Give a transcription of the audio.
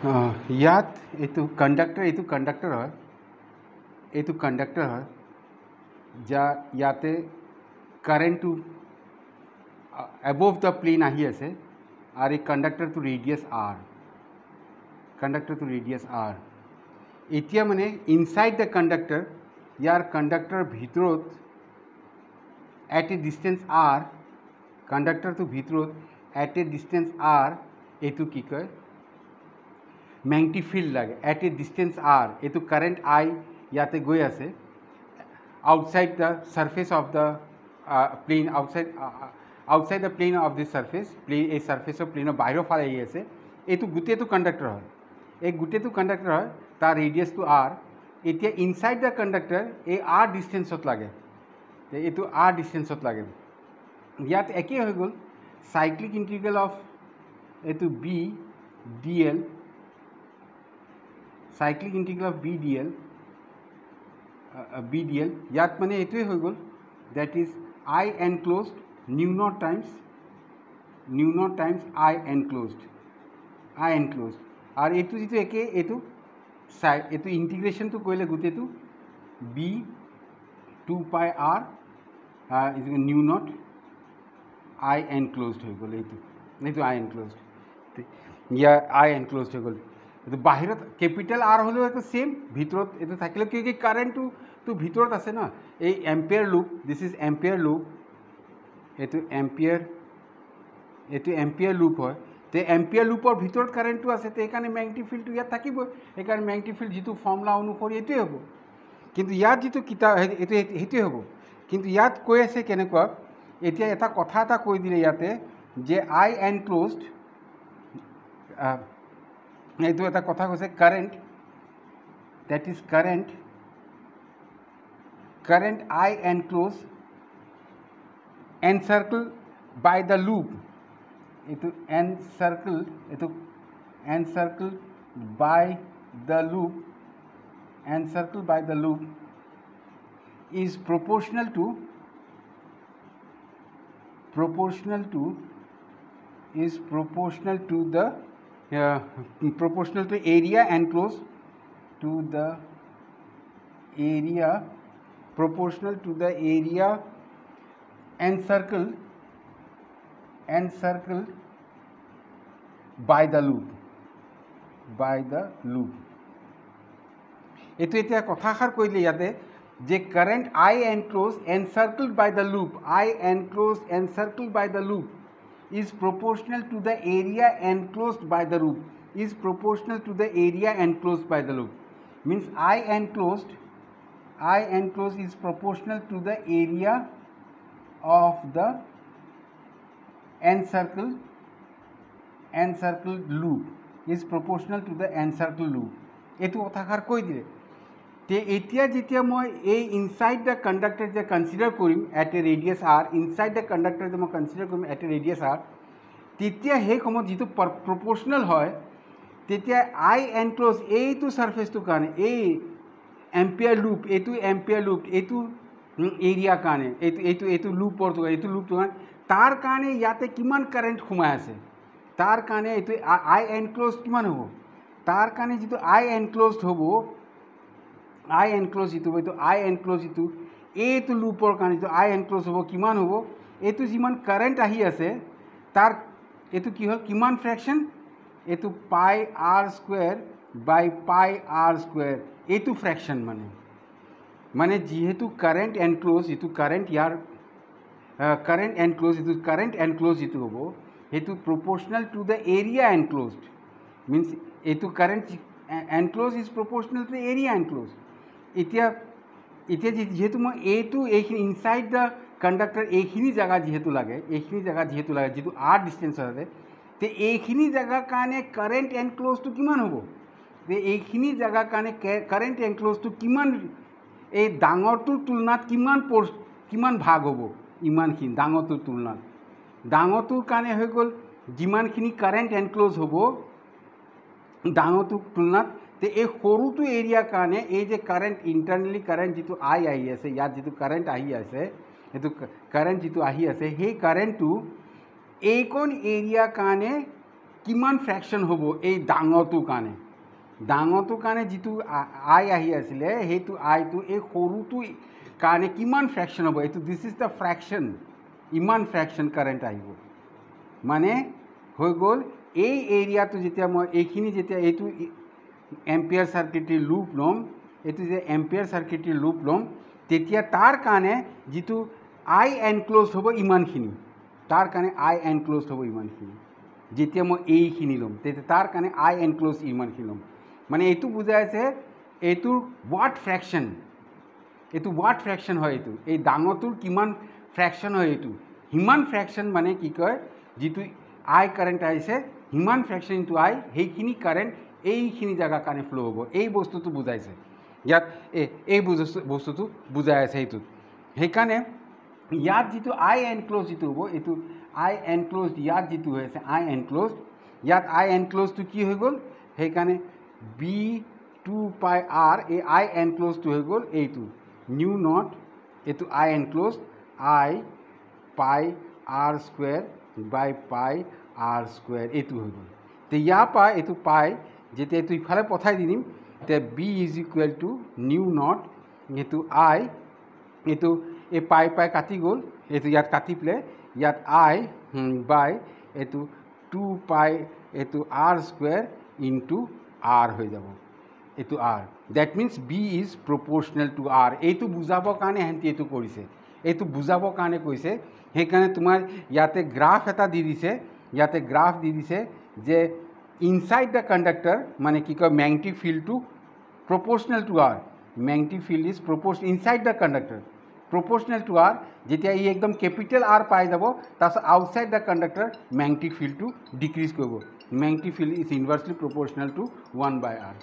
ইয়াত এইটো কণ্ডাক্টৰ হয়, এইটো কণ্ডাক্টৰ হয় যা ইয়াতে কাৰেণ্টটো above the plane আহি আছে আৰু এই কণ্ডাক্টৰটো ৰেডিয়াছ r, এতিয়া মানে inside the conductor, year conductor ভিতৰত at a distance r, কণ্ডাক্টৰটো ভিতৰত at a distance r এইটো কি কয় ম্যাগনেটিক ফিল্ড লাগে at a distance r, এইটো কারেন্ট I ইয়াতে গৈ আছে outside the surface of the plane, outside the plane of this surface, এই সাৰফেসৰ প্লেনৰ বাহিৰৰ ফালে আহি আছে, এইটো গোটেইটো কণ্ডাক্টৰ হয়, এই গোটেইটো কণ্ডাক্টৰ হয়, তাৰ ৰেডিয়াছটো r, এতিয়া ইনসাইড দ্য কণ্ডাক্টৰ এই r ডিষ্টেন্সত লাগে, এইটো r ডিষ্টেন্সত লাগে, ইয়াত একেই হৈ গ'ল সাইক্লিক ইন্টিগ্ৰেল অফ এইটো b dl, cyclic integral of b dl, ইয়াত মানে এইটোৱে হৈ গ'ল, that is I enclosed new not times I enclosed, আৰু এইটো যিটো একে এইটো ইন্টিগ্ৰেশ্যনটো কৰিলে গোটেইটো b 2 pi r new not I enclosed হৈ গ'ল, এইটো I enclosed, I enclosed হৈ গ'ল, এইটো বাহিৰত কেপিটেল R হ'লেও এইটো সেম, ভিতৰত এইটো থাকিলে কি কাৰেণ্টটো ভিতৰত আছে না, এই ampere loop, this is ampere loop, এইটো এম্পিয়াৰ লুপ হয়, তে এম্পিয়াৰ লুপৰ ভিতৰত কাৰেণ্টটো আছে, তে সেইকাৰণে ম্যাগনেটিক ফিল্ডটো ইয়াত থাকিবই, সেইকাৰণে ম্যাগনেটিক ফিল্ড যিটো ফৰ্মুলা অনুসৰি এইটোৱে হ'ব, কিন্তু ইয়াত যিটো কিতাপ এইটো সেইটোৱে হ'ব, কিন্তু ইয়াত কৈ আছে কেনেকুৱা, এতিয়া এটা কথা এটা কৈ দিলে ইয়াতে যে I enclosed, এইটো এটা কথা কৈছে current, that is current I enclose encircled by the loop, এইটো encircled by the loop is proportional to area enclosed to the area proportional to the area encircled by the loop, এইটো এতিয়া কথাষাৰ কৈলে ইয়াতে যে current I enclosed encircled by the loop, is proportional to the area enclosed by the loop, means I enclosed is proportional to the area of the encircled loop, এইটো কথাষাৰ কৈ দিলে, তে এতিয়া যেতিয়া মই এই ইনসাইড দ্য কণ্ডাক্টৰ যে কনসিডাৰ কৰিম at A radius r, inside the conductor যে মই কনসিডাৰ কৰিম এট এ ৰেডিয়াছ r, তেতিয়া সেই সময়ত যিটো প্ৰপৰ্শনেল হয়, তেতিয়া I enclose এইটো সাৰফেসটোৰ কাৰণে এই এম্পিয়াৰ লুপ, এইটো এৰিয়া কাৰণে এইটো লুপৰ কাৰণে তাৰ কাৰণে ইয়াতে কিমান কাৰেণ্ট সোমাই আছে, তাৰ কাৰণে এইটো I enclosed কিমান হ'ব, তাৰ কাৰণে যিটো I enclosed হ'ব, এইটো লুপৰ কাৰণে যিটো I enclosed হ'ব কিমান হ'ব, এইটো যিমান কাৰেণ্ট আহি আছে তাৰ এইটো কি হ'ল কিমান ফ্ৰেকশন, এইটো পাই r square by pi r square, এইটো ফ্ৰেকশন মানে যেহেতু কাৰেন্ট এনক্লোজ, যিটো কাৰেন্ট ইয়াৰ কারেন্ট এনক্লোজ যিটো হ'ব সেইটো proportional to the area enclosed, means এইটো current enclosed is proportional to the area enclosed, এতিয়া যেহেতু মই এইখিনি ইনসাইড দ্য কণ্ডাক্টৰ এইখিনি জায়গা যেহেতু লাগে যিটো r ডিস্টেন্স আছে, তে এইখিনি জায়গাৰ কাৰণে কাৰেন্ট এনক্লোজটো কিমান হ'ব, তে এইখিনি জায়গাৰ কাৰণে কাৰেন্ট এনক্লোজটো কিমান, এই ডাঙৰটোৰ তুলনাত কিমান ভাগ হ'ব, ইমানখিনি ডাঙৰটোৰ তুলনাত, ডাঙৰটোৰ কাৰণে হৈ গ'ল যিমানখিনি কাৰেন্ট এনক্লোজ হ'ব ডাঙৰটোৰ তুলনাত, তে এই সৰুটো এৰিয়াৰ কাৰণে এই যে কাৰেন্ট ইন্টাৰনালি কারেন্ট যিটো আহি আছে, ইয়াত যিটো কারেন্ট আহি আছে, এইটো কারেন্ট যিটো আহি আছে, সেই কারেন্টটো এইকণ এৰিয়াৰ কাৰণে কিমান ফ্ৰেকশ্যন হ'ব এই ডাঙৰটোৰ কাৰণে যিটো আই আহি আছিলে সেইটো আইটো এই সৰুটো কাৰণে কিমান ফ্ৰেকশ্যন হ'ব এইটো দিছ ইজ দ্য ফ্ৰেকশ্যন ইমান ফ্ৰেকশ্যন কাৰেণ্ট আহিব মানে হৈ গ'ল এই এৰিয়াটো যেতিয়া মই এইখিনি যেতিয়া এইটো এম্পিয়াৰ চাৰ্কিটৰ লুপ ল'ম এইটো যে এম্পিয়াৰ চাৰ্কিটৰ লুপ ল'ম তেতিয়া তাৰ কাৰণে যিটো আই এনক্ল'জ হ'ব ইমানখিনি তাৰ কাৰণে আই এনক্ল'জ হ'ব ইমানখিনি যেতিয়া মই এইখিনি ল'ম তেতিয়া তাৰ কাৰণে আই এনক্ল'জ ইমানখিনি ল'ম মানে এইটো বুজাইছে এইটোৰ ৱাট ফ্ৰেকশ্যন হয় এইটো এই ডাঙৰটোৰ কিমান ফ্ৰেকশ্যন হয় এইটো সিমান ফ্ৰেকশ্যন মানে কি কয় যিটো আই কাৰেণ্ট আহিছে সিমান ফ্ৰেকশ্যন ইনটু আই সেইখিনি কাৰেণ্ট এইখিনি জেগাৰ কাৰণে ফ্ল' হ'ব এই বস্তুটো বুজাইছে ইয়াত এই বস্তুটো বুজাই আছে সেইটোত সেইকাৰণে ইয়াত যিটো আই এনক্ল'জ যিটো হ'ব এইটো আই এনক্ল'জ ইয়াত যিটো হৈ আছে আই এনক্ল'জ ইয়াত আই এনক্ল'জটো কি হৈ গ'ল সেইকাৰণে বি 2 পাই আৰ এই আই এনক্ল'জটো হৈ গ'ল এইটো নিউ নট এইটো আই এনক্ল'জ আই পাই R square by pi R square এইটো হৈ গ'ল তো ইয়াৰ পৰা এইটো পাই যেতিয়া এইটো ইফালে পঠাই দি দিম তে বি ইজ ইকুৱেল টু নিউ নট এইটো আই এইটো এই পাই কাটি গ'ল এইটো ইয়াত কাটি পেলাই ইয়াত আই বাই এইটো 2 পাই এইটো আৰ স্কুৱেৰ ইনটু আৰ হৈ যাব এইটো r that means B is proportional to r এইটো বুজাবৰ কাৰণে সিহঁতি এইটো কৰিছে এইটো বুজাবৰ কাৰণে কৈছে সেইকাৰণে তোমাৰ ইয়াতে গ্ৰাফ এটা দি দিছে ইয়াতে গ্ৰাফ দি দিছে যে ইনচাইড দ্য কণ্ডাক্টৰ মানে কি কয় মেগনেটিক ফিল্ডটো proportional to r magnetic field is inside the conductor proportional to r যেতিয়া ই একদম কেপিটেল আৰ পাই যাব তাৰপিছত আউটচাইড দ্য কণ্ডাক্টৰ মেগনেটিক ফিল্ডটো ডিক্ৰিজ কৰিব magnetic field is inversely proportional to 1/r